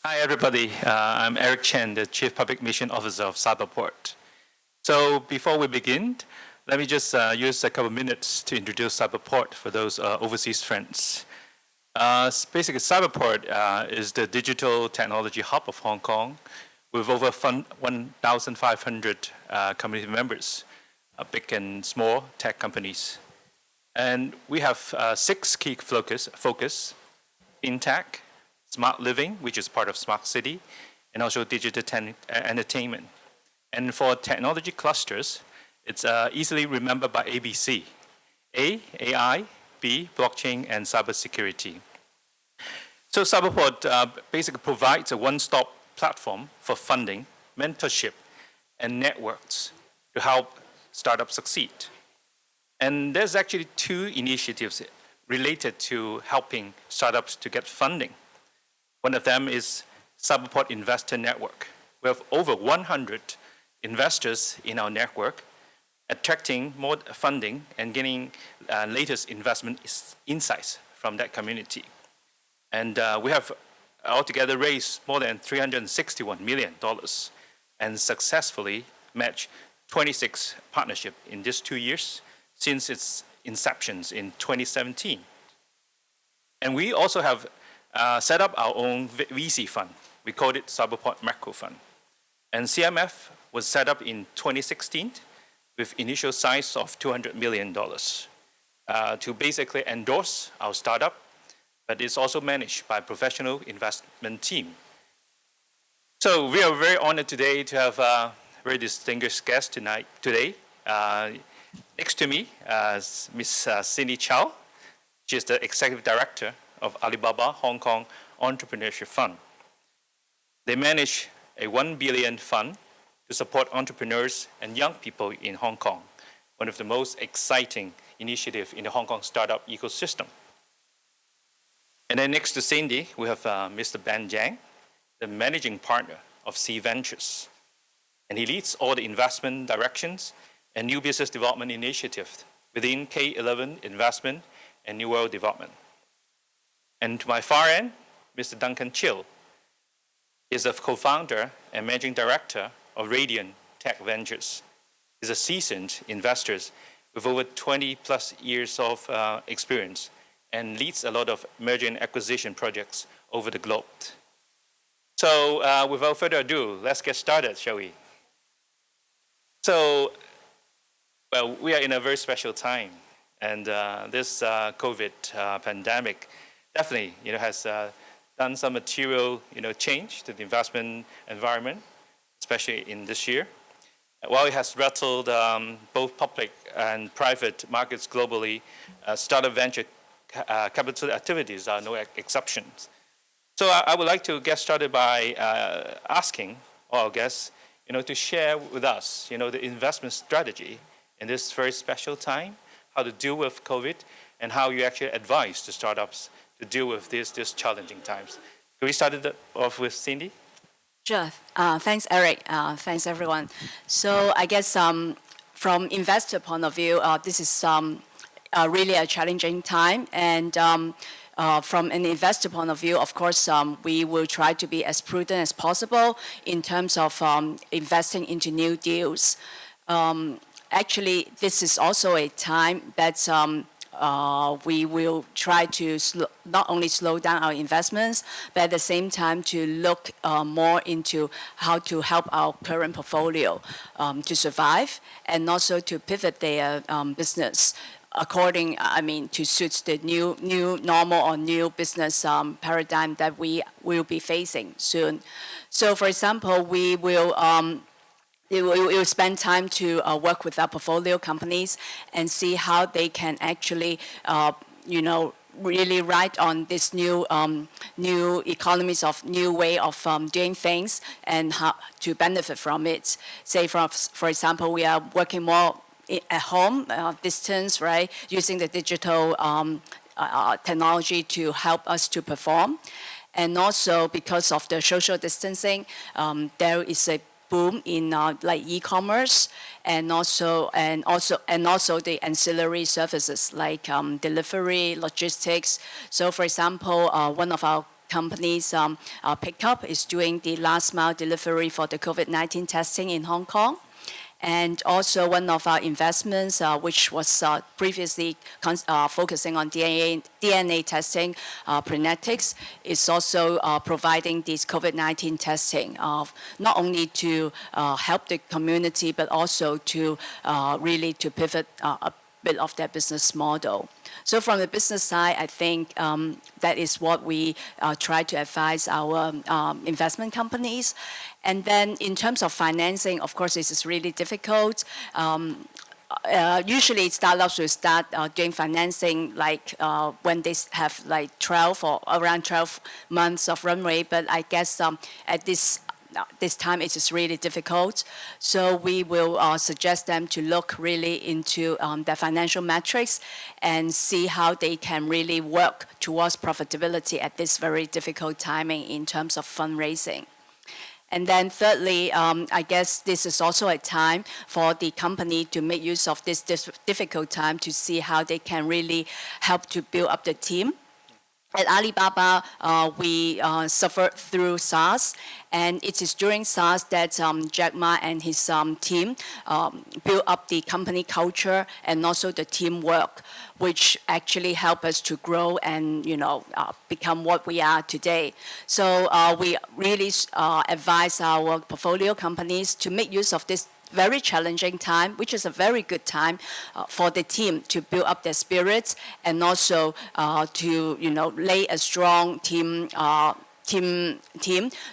Hi, everybody. I'm Eric Chen, the Chief Public Mission Officer of Cyberport. So before we begin, let me just use a couple minutes to introduce Cyberport for those overseas friends. Basically, Cyberport is the digital technology hub of Hong Kong with over 1,500 community members, big and small tech companies. And we have 6 key focus: fintech, smart living, which is part of smart city, and also digital entertainment. And for technology clusters, it's easily remembered by ABC. A, AI, B, blockchain, and cybersecurity. So Cyberport basically provides a one-stop platform for funding, mentorship, and networks to help startups succeed. And there's actually 2 initiatives related to helping startups to get funding. One of them is Cyberport Investor Network. We have over 100 investors in our network, attracting more funding and getting latest investment insights from that community. And we have altogether raised more than $361 million and successfully matched 26 partnerships in these 2 years since its inception in 2017. And we also have set up our own VC fund. We called it Cyberport Macro Fund. And CMF was set up in 2016 with initial size of $200 million to basically endorse our startup, but it's also managed by a professional investment team. So we are very honored today to have a very distinguished guest today. Next to me is Ms. Cindy Chow. She is the Executive Director of Alibaba Hong Kong Entrepreneurship Fund. They manage a $1 billion fund to support entrepreneurs and young people in Hong Kong, one of the most exciting initiatives in the Hong Kong startup ecosystem. And then next to Cindy, we have Mr. Ben Jiang, the managing partner of C Ventures. And he leads all the investment directions and new business development initiatives within K11 Investment and New World Development. And to my far end, Mr. Duncan Chill is a co-founder and managing director of Radiant Tech Ventures. He's a seasoned investor with over 20 plus years of experience and leads a lot of merger and acquisition projects over the globe. So without further ado, let's get started, shall we? So, well, we are in a very special time, and this COVID pandemic definitely, has done some material, change to the investment environment, especially in this year. While it has rattled both public and private markets globally, startup venture capital activities are no exceptions. So I would like to get started by asking all our guests, to share with us, the investment strategy in this very special time, how to deal with COVID, and how you actually advise the startups to deal with these challenging times. Can we start it off with Cindy? Sure. Thanks, Eric. Thanks, everyone. So I guess from investor point of view, this is really a challenging time. And from an investor point of view, of course, we will try to be as prudent as possible in terms of investing into new deals. Actually, this is also a time that we will try to not only slow down our investments, but at the same time to look more into how to help our current portfolio to survive and also to pivot their business according, to suit the new normal or new business paradigm that we will be facing soon. So, for example, we will spend time to work with our portfolio companies and see how they can actually, really ride on this new economies of new way of doing things and how to benefit from it. Say, for example, we are working more at home, distance, right, using the digital technology to help us to perform. And also because of the social distancing, there is a boom in like e-commerce and also the ancillary services like delivery, logistics. So, for example, one of our companies picked up is doing the last mile delivery for the COVID-19 testing in Hong Kong. And also one of our investments, which was previously focusing on DNA testing, Prenetics, is also providing this COVID-19 testing, not only to help the community, but also to really to pivot a bit of their business model. So from the business side, I think that is what we try to advise our investment companies. And then in terms of financing, of course, this is really difficult. Usually startups will start doing financing like when they have like 12 or around 12 months of runway. But I guess at this time it is really difficult. So we will suggest them to look really into their financial metrics and see how they can really work towards profitability at this very difficult timing in terms of fundraising. And then thirdly, I guess this is also a time for the company to make use of this difficult time to see how they can really help to build up the team. At Alibaba, we suffered through SARS, and it is during SARS that Jack Ma and his team built up the company culture and also the teamwork, which actually helped us to grow and become what we are today. So we really advise our portfolio companies to make use of this very challenging time, which is a very good time for the team to build up their spirits and also to lay a strong team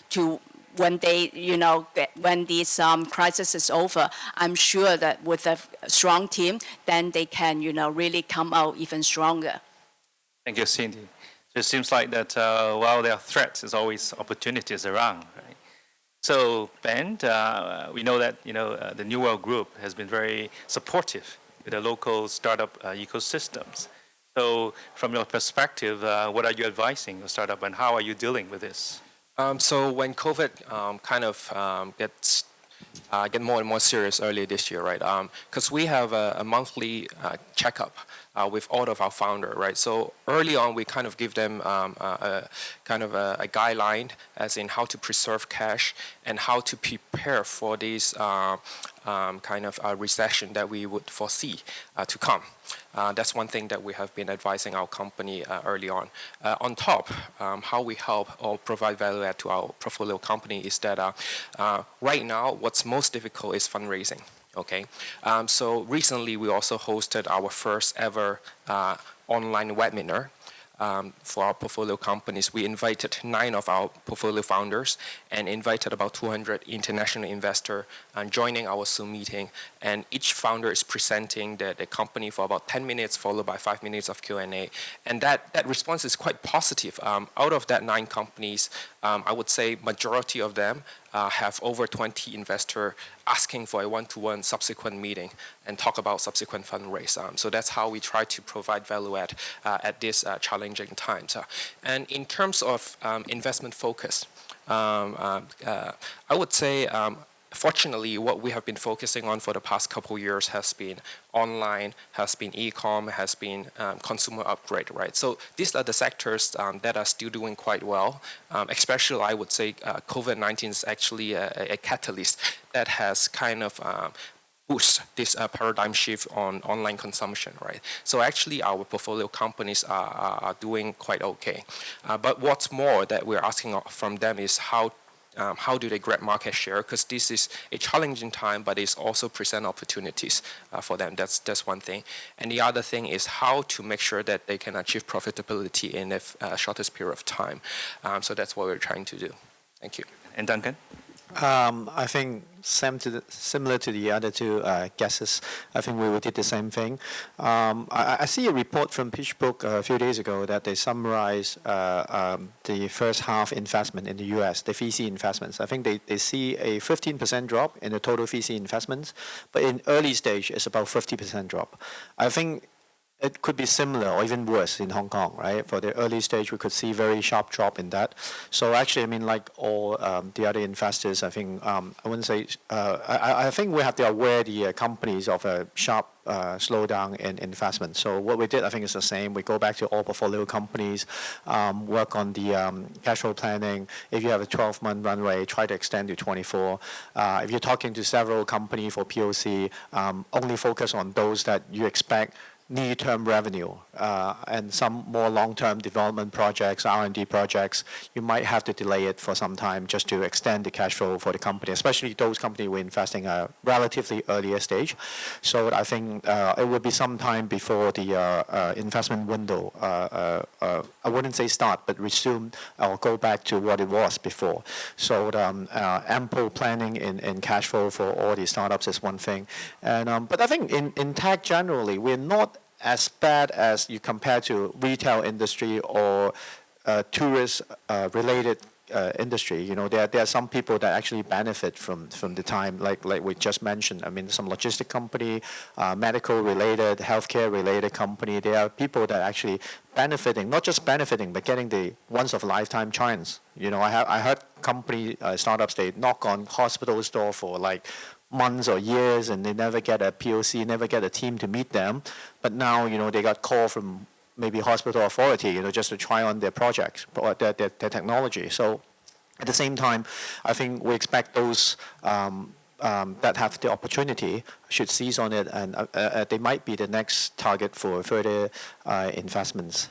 to when when this crisis is over. I'm sure that with a strong team, then they can really come out even stronger. Thank you, Cindy. It seems like that while there are threats, there's always opportunities around, right? So Ben, we know that the New World Group has been very supportive with the local startup ecosystems. So from your perspective, what are you advising your startup and how are you dealing with this? So when COVID get more and more serious early this year, right? Because we have a monthly checkup with all of our founders, right? So early on, we kind of give them a guideline, as in how to preserve cash and how to prepare for this recession that we would foresee to come. That's one thing that we have been advising our company early on. On top, how we help or provide value add to our portfolio company is that right now, what's most difficult is fundraising. Okay, so recently we also hosted our first ever online webinar for our portfolio companies. We invited 9 of our portfolio founders and invited about 200 international investors joining our Zoom meeting. And each founder is presenting the company for about 10 minutes, followed by 5 minutes of Q&A. And that response is quite positive. Out of that 9 companies, I would say majority of them have over 20 investors asking for a one-to-one subsequent meeting and talk about subsequent fundraise. So that's how we try to provide value add at this challenging times. And in terms of investment focus, I would say fortunately, what we have been focusing on for the past couple of years has been online, has been e-com, has been consumer upgrade, right? So these are the sectors that are still doing quite well. Especially, I would say COVID-19 is actually a catalyst that has kind of boost this paradigm shift on online consumption, right? So actually our portfolio companies are doing quite okay. But what's more that we're asking from them is how do they grab market share? Because this is a challenging time, but it's also present opportunities for them. That's one thing. And the other thing is how to make sure that they can achieve profitability in the shortest period of time. So that's what we're trying to do. Thank you. And Duncan? I think similar to the other two guesses, I think we did the same thing. I see a report from PitchBook a few days ago that they summarize the first half investment in the US, the VC investments. I think they see a 15% drop in the total VC investments, but in early stage, it's about 50% drop. I think it could be similar or even worse in Hong Kong, right? For the early stage, we could see very sharp drop in that. So actually, I mean, like all the other investors, I think I wouldn't say. I think we have to aware the companies of a sharp slowdown in investment. So what we did, I think, is the same. We go back to all portfolio companies, work on the cash flow planning. If you have a 12-month runway, try to extend to 24. If you're talking to several companies for POC, only focus on those that you expect near-term revenue and some more long-term development projects, R&D projects, you might have to delay it for some time just to extend the cash flow for the company, especially those companies we're investing at a relatively earlier stage. So I think it will be some time before the investment window, I wouldn't say start, but resume or go back to what it was before. So ample planning in cash flow for all the startups is one thing. And but I think in tech generally, we're not as bad as you compare to retail industry or tourist related industry. You know, there are some people that actually benefit from the time, like we just mentioned. I mean, some logistic company, medical related, healthcare related company. There are people that actually benefiting, not just benefiting, but getting the once of a lifetime chance. You know, I heard company startups, they knock on hospital's door for like months or years, and they never get a POC, never get a team to meet them. But now, you know, they got call from maybe hospital authority, you know, just to try on their projects or their technology. So at the same time, I think we expect those that have the opportunity should seize on it, and they might be the next target for further investments.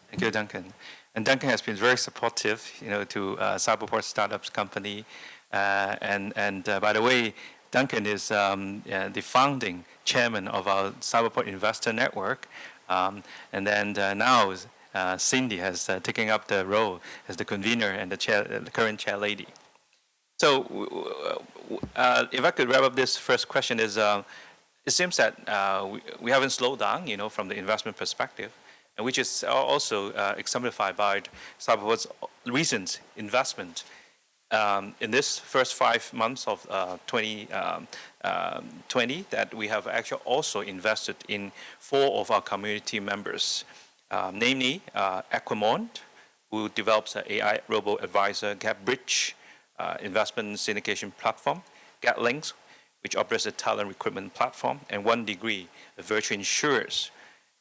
Thank you, Duncan. And Duncan has been very supportive, you know, to Cyberport Startups Company. And by the way, Duncan is the founding chairman of our Cyberport Investor Network. And then now Cindy has taken up the role as the convener and the current chair lady. So if I could wrap up this first question is, it seems that we haven't slowed down, you know, from the investment perspective, and which is also exemplified by Cyberport's recent investment. In this first 5 months of 2020, that we have actually also invested in 4 of our community members, namely Equimond, who develops an AI robo-advisor, GapBridge, investment syndication platform, GetLinks, which operates a talent recruitment platform, and 1 Degree, a virtual insurers.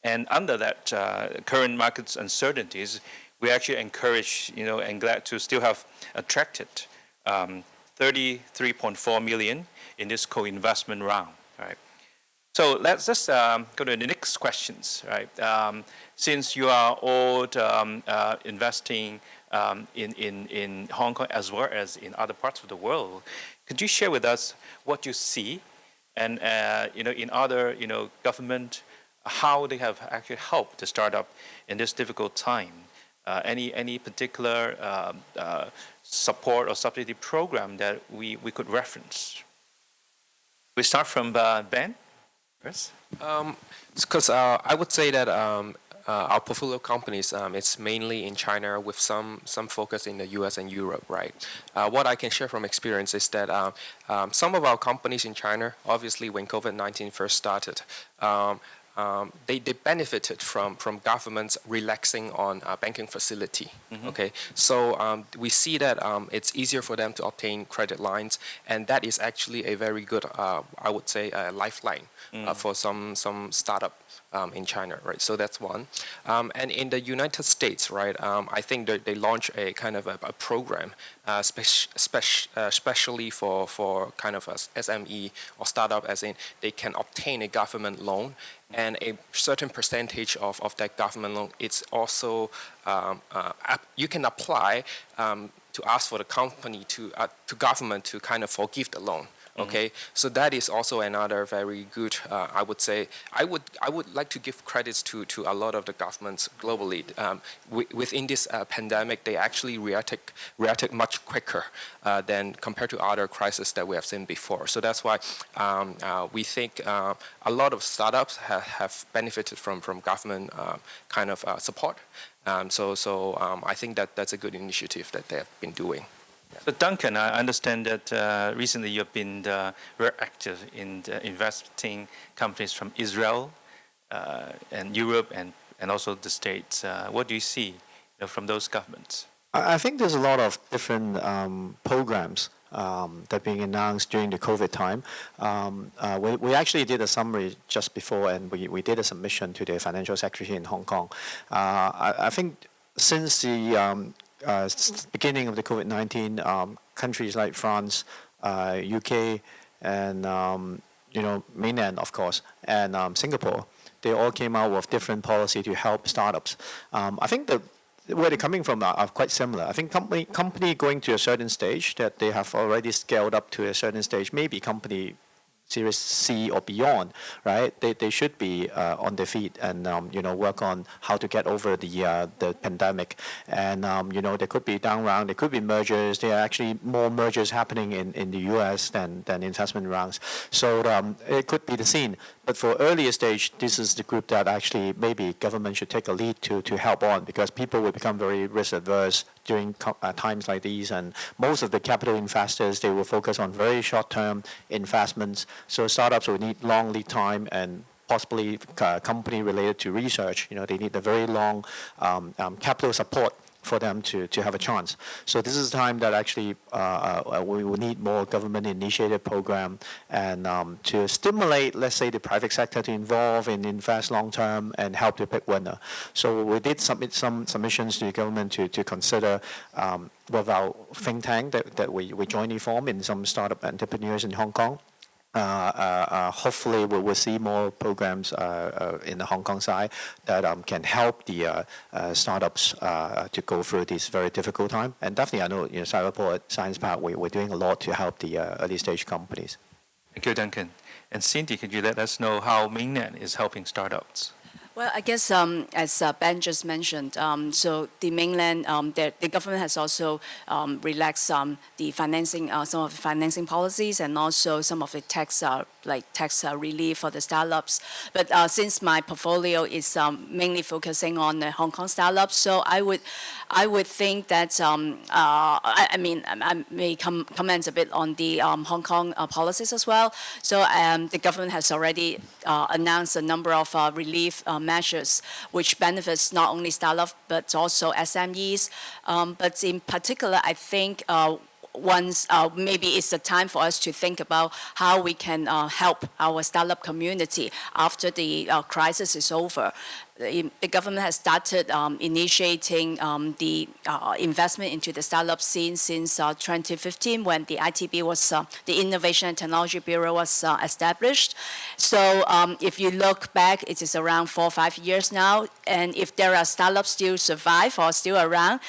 And under that current market uncertainties, we actually encourage, you know, and glad to still have attracted 33.4 million in this co-investment round, right? So let's just go to the next questions, right? Since you are all investing in Hong Kong as well as in other parts of the world, could you share with us what you see and, you know, in other, you know, government, how they have actually helped the startup in this difficult time? Any particular support or subsidy program that we could reference? We start from Ben first. Because I would say that our portfolio companies, it's mainly in China with some focus in the US and Europe, right? What I can share from experience is that some of our companies in China, obviously when COVID-19 first started, they benefited from governments relaxing on banking facility. Mm-hmm. Okay, so we see that it's easier for them to obtain credit lines, and that is actually a very good, I would say, lifeline for some startup in China, right? So that's one. And in the United States, right, I think that they launched a kind of a program, especially for kind of a SME or startup, as in they can obtain a government loan, and a certain percentage of that government loan, it's also, you can apply to ask for the company to government to kind of forgive the loan. Okay, so that is also another very good. I would say I would like to give credits to a lot of the governments globally. Within this pandemic, they actually reacted much quicker than compared to other crises that we have seen before. So that's why we think a lot of startups have benefited from government kind of support. So I think that's a good initiative that they have been doing. So Duncan, I understand that recently you've been very active in investing companies from Israel, and Europe and also the States. What do you see from those governments? I think there's a lot of different programs that are being announced during the COVID time. We actually did a summary just before, and we did a submission to the Financial Secretary in Hong Kong. I think since the beginning of the COVID-19, countries like France, UK, and mainland, of course, and Singapore, they all came out with different policy to help startups. I think where they're coming from are quite similar. I think company going to a certain stage that they have already scaled up to a certain stage, maybe company Series C or beyond, right? They should be on their feet and work on how to get over the pandemic. And there could be down round, there could be mergers. There are actually more mergers happening in the U.S. than investment rounds. So it could be the scene. But for earlier stage, this is the group that actually maybe government should take a lead to help on, because people will become very risk adverse during times like these, and most of the capital investors, they will focus on very short-term investments. So startups will need long lead time, and possibly company related to research, they need a very long capital support for them to have a chance. So this is the time that actually we will need more government-initiated program and to stimulate, let's say, the private sector to involve and invest long-term and help the big winner. So we did submit some submissions to the government to consider with our think tank that we jointly formed in some startup entrepreneurs in Hong Kong. Hopefully we will see more programs in the Hong Kong side that can help the startups to go through this very difficult time. And definitely I know Cyberport, Science Park, we're doing a lot to help the early stage companies. Thank you, Duncan. And Cindy, could you let us know how Mainland is helping startups? Well, I guess as Ben just mentioned, so the mainland, the government has also relaxed the financing, some of the financing policies, and also some of the tax relief for the startups. But since my portfolio is mainly focusing on the Hong Kong startups, so I would think that I may comment a bit on the Hong Kong policies as well. So the government has already announced a number of relief measures which benefits not only startups but also SMEs. But in particular, I think once maybe it's the time for us to think about how we can help our startup community after the crisis is over. The government has started initiating the investment into the startup scene since 2015, when the ITB was, the Innovation and Technology Bureau was established. So if you look back, it is around 4 or 5 years now. And if there are startups still survive or still around,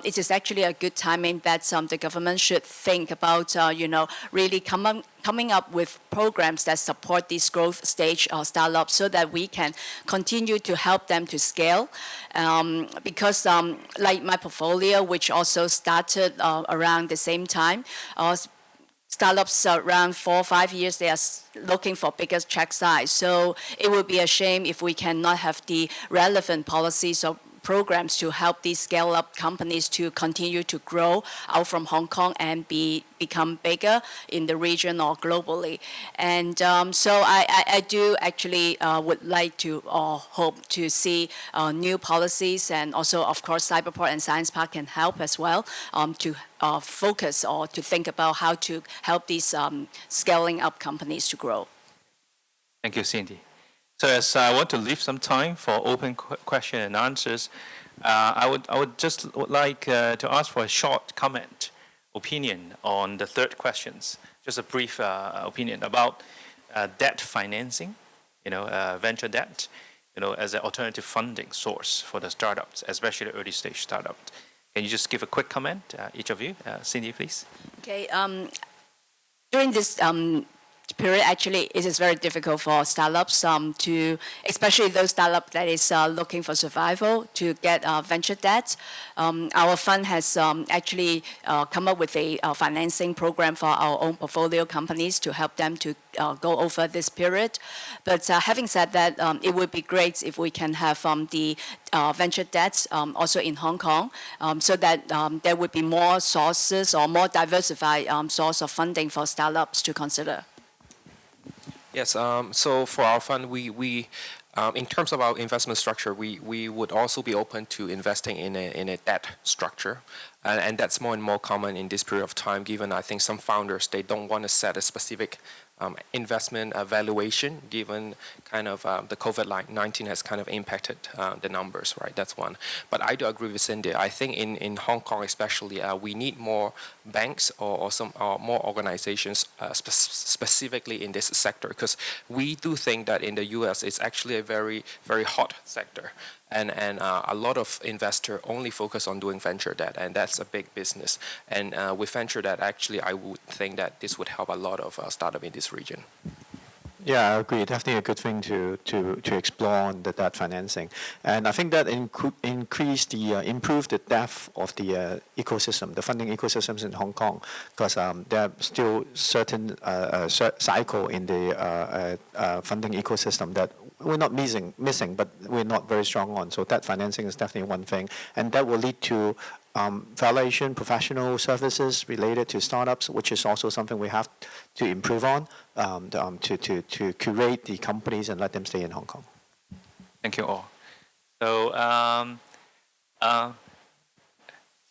it is actually a good timing that the government should think about, really coming up with programs that support these growth stage startups so that we can continue to help them to scale. Because like my portfolio, which also started around the same time, startups around 4 or 5 years, they are looking for bigger check size. So it would be a shame if we cannot have the relevant policies or programs to help these scale-up companies to continue to grow out from Hong Kong and become bigger in the region or globally. And so I do actually would like to hope to see new policies, and also, of course, Cyberport and Science Park can help as well to focus or to think about how to help these scaling up companies to grow. Thank you, Cindy. So as I want to leave some time for open question and answers, I would just like to ask for a short opinion on the third questions. Just a brief opinion about debt financing, venture debt, as an alternative funding source for the startups, especially the early stage startups. Can you just give a quick comment, each of you? Cindy, please. Okay. During this period, actually, it is very difficult for startups especially those startups that is looking for survival, to get venture debt. Our fund has actually come up with a financing program for our own portfolio companies to help them to go over this period. But having said that, it would be great if we can have the venture debts also in Hong Kong, so that there would be more sources or more diversified source of funding for startups to consider. Yes, so for our fund, we In terms of our investment structure, we would also be open to investing in a debt structure. And that's more and more common in this period of time, given I think some founders, they don't want to set a specific investment valuation, given kind of the COVID-19 has kind of impacted the numbers, right? That's one. But I do agree with Cindy. I think in Hong Kong especially, we need more banks or more organizations specifically in this sector, because we do think that in the US it's actually a very, very hot sector. And a lot of investors only focus on doing venture debt, and that's a big business. And with venture debt, actually, I would think that this would help a lot of startups in this region. Yeah, I agree. Definitely a good thing to explore the debt financing, and I think that improve the depth of the ecosystem, the funding ecosystems in Hong Kong, because there are still certain cycle in the funding ecosystem that we're not missing, but we're not very strong on. So debt financing is definitely one thing, and that will lead to valuation, professional services related to startups, which is also something we have to improve on, to curate the companies and let them stay in Hong Kong. Thank you all. So,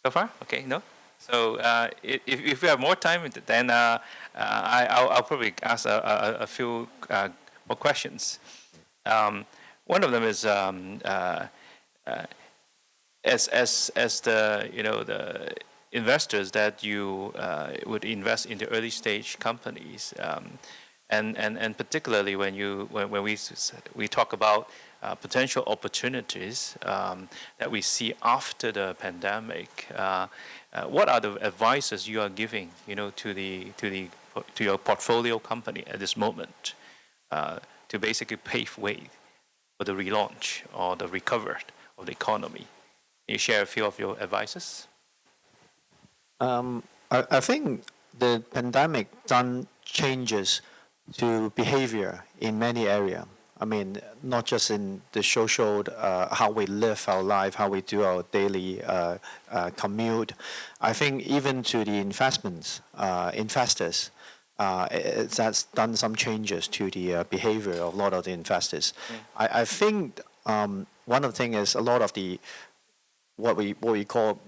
so far, okay, no? So if we have more time, then I'll probably ask a few more questions. One of them is as the the investors that you would invest in the early stage companies, and particularly when we talk about potential opportunities that we see after the pandemic, what are the advices you are giving to your portfolio company at this moment to basically pave way for the relaunch or the recovery of the economy? Can you share a few of your advices? I think the pandemic done changes to behavior in many areas. I mean, not just in the social, how we live our life, how we do our daily commute. I think even to the investors, it has done some changes to the behavior of a lot of the investors. I think one of the things is a lot of the what we call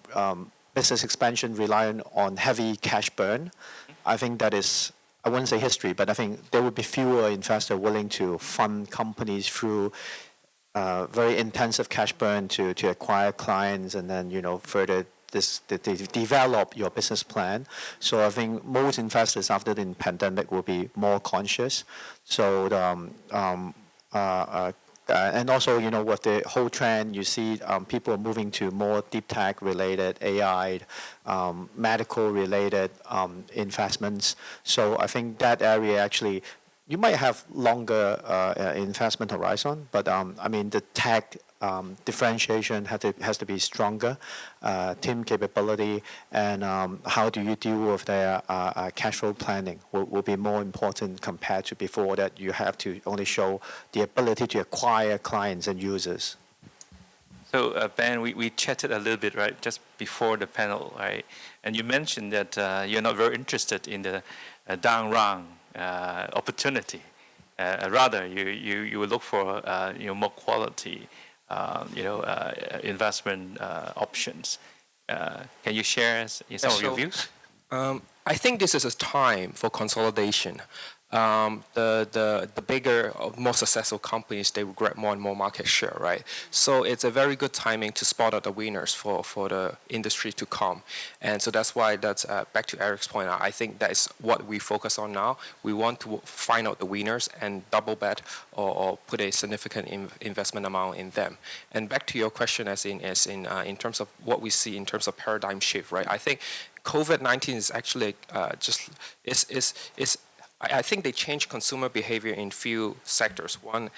business expansion reliant on heavy cash burn. I think that is, I wouldn't say history, but I think there would be fewer investors willing to fund companies through very intensive cash burn to acquire clients and then further develop your business plan. So I think most investors after the pandemic will be more conscious. So and also, with the whole trend, you see people moving to more deep tech related, AI, medical related investments. So I think that area actually, you might have longer investment horizon, but I mean the tech differentiation has to be stronger, team capability, and how do you deal with their cash flow planning will be more important compared to before, that you have to only show the ability to acquire clients and users. So Ben, we chatted a little bit, right, just before the panel, right? And you mentioned that you're not very interested in the down round opportunity. Rather, you would look for more quality investment options. Can you share some of your views? I think this is a time for consolidation. The bigger, more successful companies, they will grab more and more market share, right? So it's a very good timing to spot out the winners for the industry to come. And so that's why that's back to Eric's point. I think that is what we focus on now. We want to find out the winners and double bet or put a significant investment amount in them. And back to your question, as in terms of what we see in terms of paradigm shift, right? I think COVID-19 is actually I think they changed consumer behavior in few sectors. One,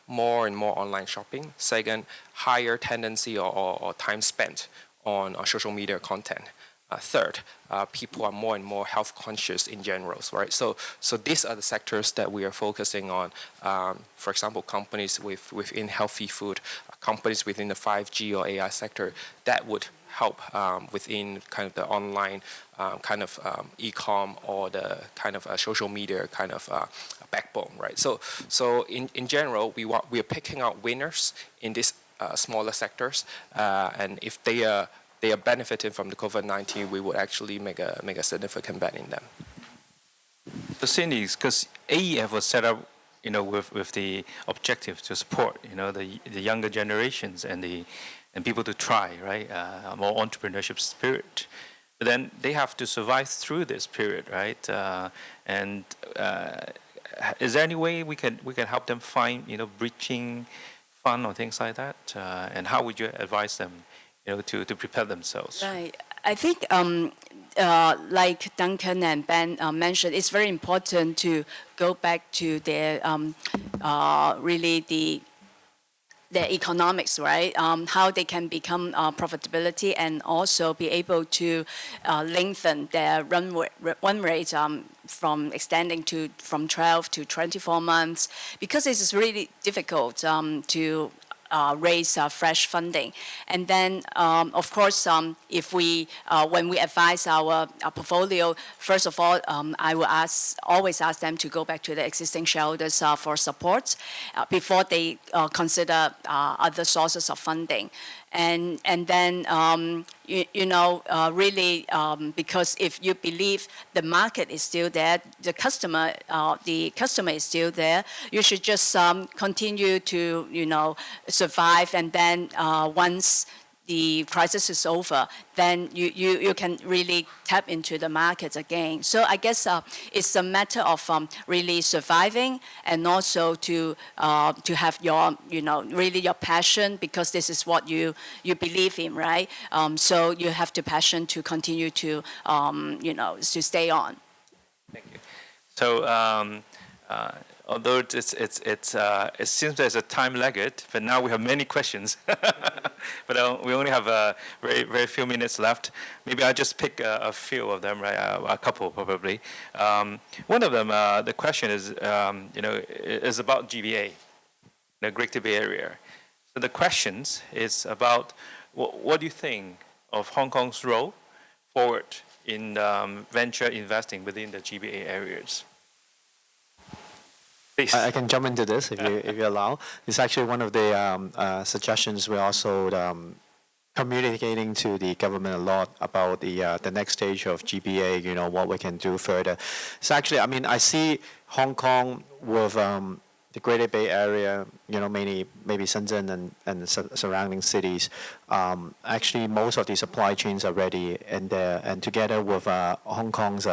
more and more online shopping. Second, higher tendency or time spent on social media content. Third, people are more and more health conscious in general, right? So these are the sectors that we are focusing on. For example, companies within healthy food, companies within the 5G or AI sector that would help within kind of the online kind of e-com or the kind of social media kind of backbone, right? So in general, we are picking out winners in these smaller sectors, and if they are benefiting from the COVID-19, we would actually make a significant bet in them. So Cindy, because AEF was set up, with the objective to support, the younger generations and people to try, right, more entrepreneurship spirit. But then they have to survive through this period, right? And is there any way we can help them find, bridging fund or things like that? And how would you advise them, to prepare themselves? Right. I think, like Duncan and Ben mentioned, it's very important to go back to their really the economics, right? How they can become profitability and also be able to lengthen their run rate from extending from 12 to 24 months, because it is really difficult to raise fresh funding. And then, of course, if we, when we advise our portfolio, first of all, I will always ask them to go back to the existing shareholders for support before they consider other sources of funding. And then, really, because if you believe the market is still there, the customer is still there, you should just continue to, survive. And then once the crisis is over, then you can really tap into the market again. So I guess it's a matter of really surviving, and also to have your, really your passion, because this is what you believe in, right? So you have the passion to continue to, to stay on. Thank you. So, although it seems there's a time lag, but now we have many questions. But we only have very, very few minutes left. Maybe I'll just pick a few of them, right? A couple probably. One of them, the question is, is about GBA, the Greater Bay Area. So the questions is about what do you think of Hong Kong's role forward in venture investing within the GBA areas? I can jump into this if you allow. It's actually one of the suggestions we're also communicating to the government a lot about the next stage of GBA, what we can do further. So actually, I see Hong Kong with the Greater Bay Area, mainly maybe Shenzhen and surrounding cities. Actually, most of the supply chains are ready, and together with Hong Kong's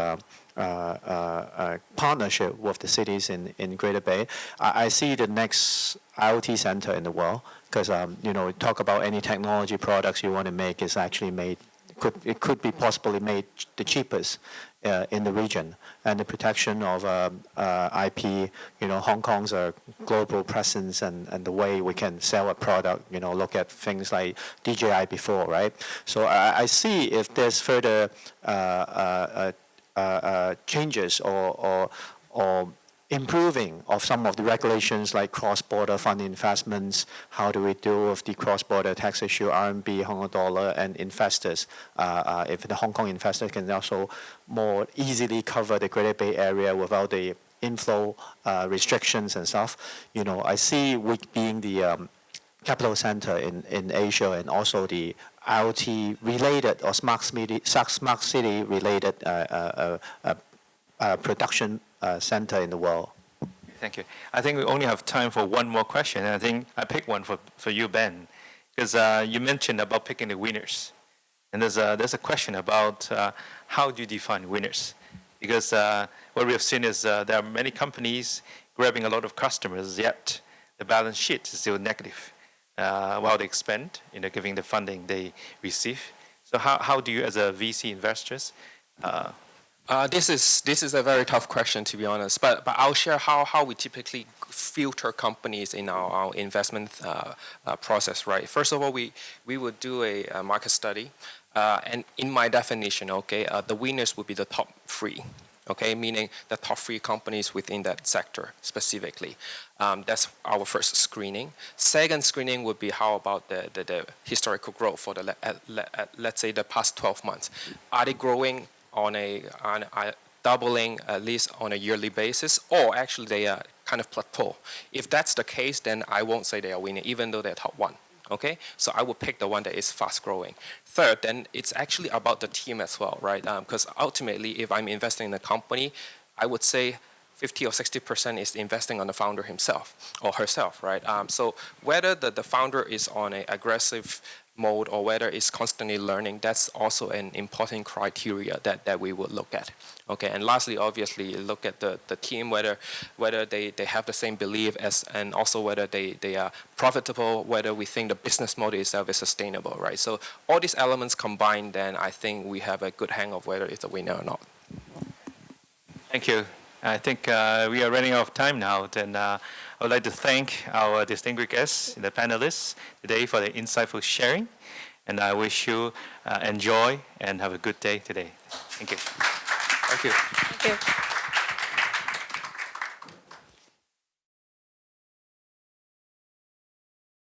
partnership with the cities in Greater Bay, I see the next IoT center in the world, because talk about any technology products you want to make is actually made. It could be possibly made the cheapest in the region, and the protection of IP. Hong Kong's global presence and the way we can sell a product. Look at things like DJI before, right? So I see if there's further changes or improving of some of the regulations like cross-border fund investments. How do we deal with the cross-border tax issue, RMB, Hong Kong dollar, and investors? If the Hong Kong investors can also more easily cover the Greater Bay Area without the inflow restrictions and stuff. I see we being the capital center in Asia, and also the IoT related or smart city related production center in the world. Thank you. I think we only have time for one more question. I think I picked one for you, Ben, because you mentioned about picking the winners. And there's a question about how do you define winners? Because what we have seen is there are many companies grabbing a lot of customers, yet the balance sheet is still negative while they expand, giving the funding they receive. So how do you, as a VC investors, this is a very tough question, to be honest, but I'll share how we typically filter companies in our investment process, right? First of all, we would do a market study, and in my definition, the winners would be the top 3. okay, meaning the top 3 companies within that sector specifically. That's our first screening. Second screening would be how about the historical growth for the, let's say, the past 12 months. Are they growing on a doubling at least on a yearly basis, or actually they are kind of plateau? If that's the case, then I won't say they are winning, even though they're top 1. Okay, so I will pick the one that is fast growing. Third, then it's actually about the team as well, right? Because ultimately, if I'm investing in a company, I would say 50 or 60% is investing on the founder himself or herself, right? So whether the founder is on an aggressive mode or whether it's constantly learning, that's also an important criteria that we would look at. Okay, and lastly, obviously, look at the team, whether they have the same belief as, and also whether they are profitable, whether we think the business model itself is sustainable, right? So all these elements combined, then I think we have a good hang of whether it's a winner or not. Thank you. I think we are running out of time now. Then I would like to thank our distinguished guests, the panelists today, for their insightful sharing. And I wish you enjoy and have a good day today. Thank you. Thank you. Thank you.